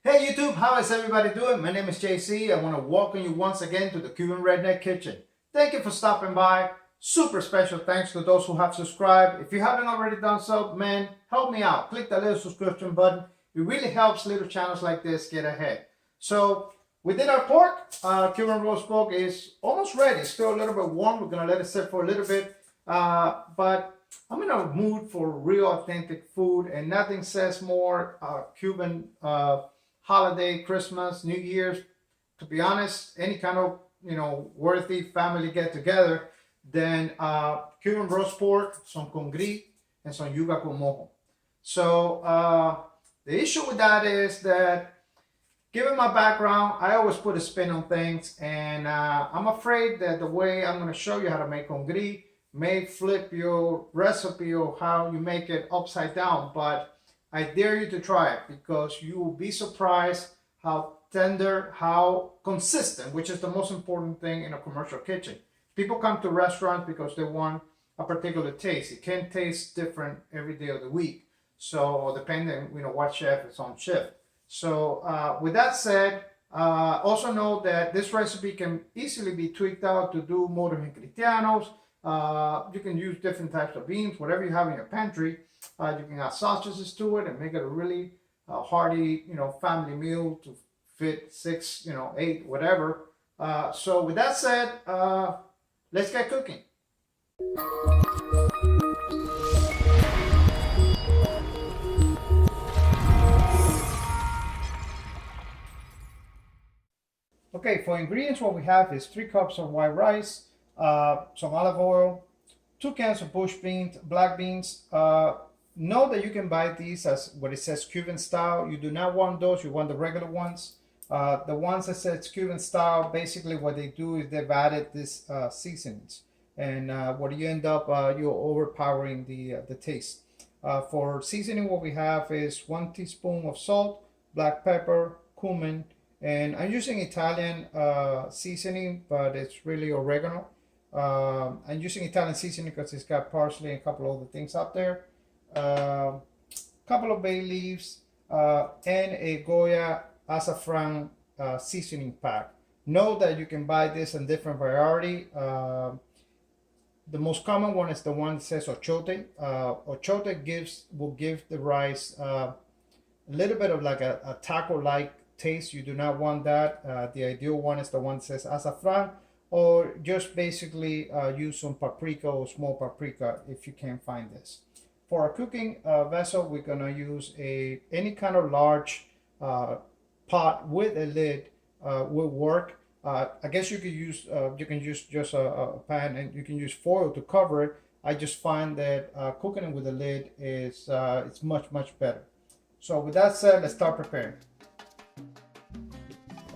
Hey YouTube, how is everybody doing? My name is JC. I want to welcome you once again to the Cuban Redneck Kitchen. Thank you for stopping by. Super special thanks to those who have subscribed. If you haven't already done so, man, help me out. Click that little subscription button. It really helps little channels like this get ahead. So we did our pork. Cuban roast pork is almost ready. It's still a little bit warm. We're going to let it sit for a little bit. But I'm in a mood for real authentic food, and nothing says more Cuban holiday, Christmas, New Year's, to be honest, any kind of, worthy family get together, than Cuban roast pork, some Congri, and some yuca con mojo. So the issue with that is that, given my background, I always put a spin on things, and I'm afraid that the way I'm going to show you how to make Congri may flip your recipe or how you make it upside down, but I dare you to try it, because you will be surprised how tender, how consistent, which is the most important thing in a commercial kitchen. People come to restaurants because they want a particular taste. It can taste different every day of the week. So depending, what chef is on shift. So with that said, also know that this recipe can easily be tweaked out to do Moros Y Cristianos. You can use different types of beans, whatever you have in your pantry. You can add sausages to it and make it a really hearty, family meal to fit 6, 8, whatever. So with that said, let's get cooking. Okay, for ingredients, what we have is 3 cups of white rice, some olive oil, 2 cans of bush beans, black beans. Know that you can buy these as what it says Cuban style. You do not want those, you want the regular ones. The ones that says Cuban style, basically what they do is they've added this seasonings. And what you end up, you're overpowering the taste. For seasoning, what we have is 1 teaspoon of salt, black pepper, cumin, and I'm using Italian seasoning, but it's really oregano. I'm using Italian seasoning because it's got parsley and a couple other things out there. Couple of bay leaves, and a Goya azafran seasoning pack. Know that you can buy this in different variety. The most common one is the one that says ochotè. Ochotè will give the rice a little bit of like a taco-like taste. You do not want that. The ideal one is the one that says azafran, or just basically use some paprika or small paprika if you can't find this. For our cooking vessel, we're gonna use any kind of large pot with a lid will work. I guess you could use just a pan, and you can use foil to cover it. I just find that cooking it with a lid is it's much better. So with that said, let's start preparing.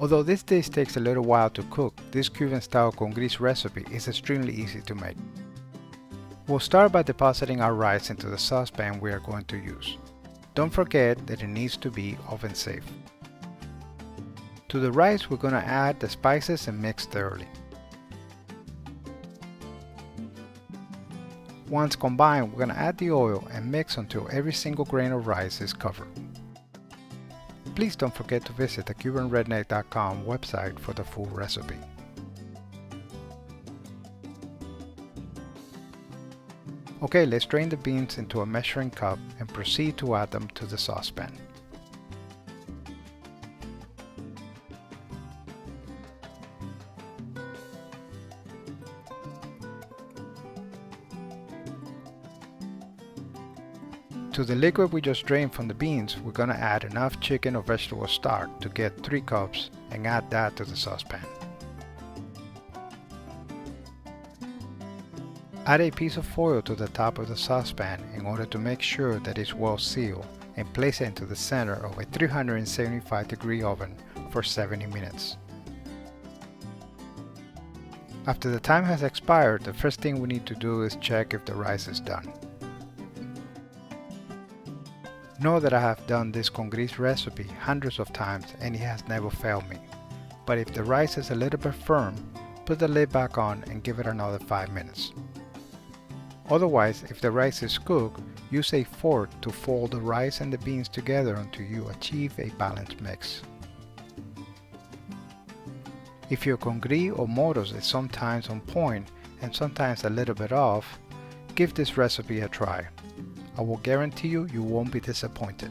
Although this dish takes a little while to cook, this Cuban style Congris recipe is extremely easy to make. We'll start by depositing our rice into the saucepan we are going to use. Don't forget that it needs to be oven safe. To the rice, we're going to add the spices and mix thoroughly. Once combined, we're going to add the oil and mix until every single grain of rice is covered. Please don't forget to visit the CubanRedneck.com website for the full recipe. Okay, let's drain the beans into a measuring cup and proceed to add them to the saucepan. To the liquid we just drained from the beans, we're going to add enough chicken or vegetable stock to get 3 cups and add that to the saucepan. Add a piece of foil to the top of the saucepan in order to make sure that it's well sealed, and place it into the center of a 375-degree oven for 70 minutes. After the time has expired, the first thing we need to do is check if the rice is done. Know that I have done this Congris recipe hundreds of times and it has never failed me. But if the rice is a little bit firm, put the lid back on and give it another 5 minutes. Otherwise, if the rice is cooked, use a fork to fold the rice and the beans together until you achieve a balanced mix. If your Congri or Moros is sometimes on point and sometimes a little bit off, give this recipe a try. I will guarantee you won't be disappointed.